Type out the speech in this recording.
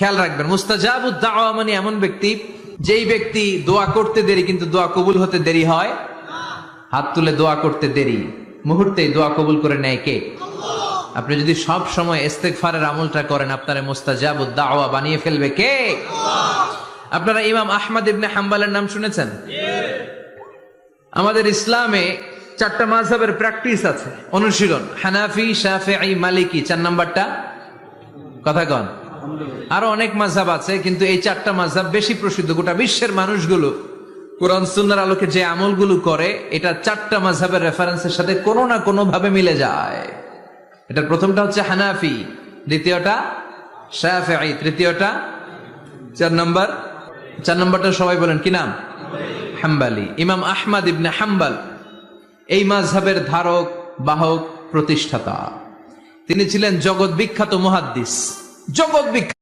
খেয়াল রাখবেন, মুস্তাজাবুদ দাওয়া মানে এমন ব্যক্তি, যেই ব্যক্তি দোয়া করতে দেরি কিন্তু দোয়া কবুল হতে দেরি হয়। হাত তুলে দোয়া করতে দেরি, মুহূর্তেই দোয়া কবুল করে নেয় কে? আপনি যদি সব সময় ইস্তেগফারের আমলটা করেন, আপনারে মুস্তাজাবুদ দাওয়া বানিয়ে ফেলবে কে? আপনারা ইমাম আহমদ ইবনে হাম্বলের নাম শুনেছেন? আমাদের ইসলামে 4টা মাযহাবের প্র্যাকটিস আছে, অনুশীলন। হানাফি, শাফিঈ, মালিকি। 4 নাম্বারটা কথা কন। আরো অনেক মাযহাব আছে, কিন্তু এই 4টা মাযহাব বেশি প্রসিদ্ধ। গোটা বিশ্বের মানুষগুলো কোরআন সুন্নাহর আলোকে যে আমলগুলো করে, এটা 4টা মাযহাবের রেফারেন্সের সাথে কোনো না কোনো ভাবে মিলে যায়। এটার প্রথমটা হচ্ছে হানাফি, দ্বিতীয়টা শাফিঈ, তৃতীয়টা 4 নাম্বারটা সবাই বলেন কি নাম? হাম্বলি। ইমাম আহমদ ইবনে হাম্বল এই মাযহাবের ধারক, বাহক, প্রতিষ্ঠাতা। তিনি ছিলেন জগৎ বিখ্যাত মুহাদ্দিস, জগৎ বিখ্যাত।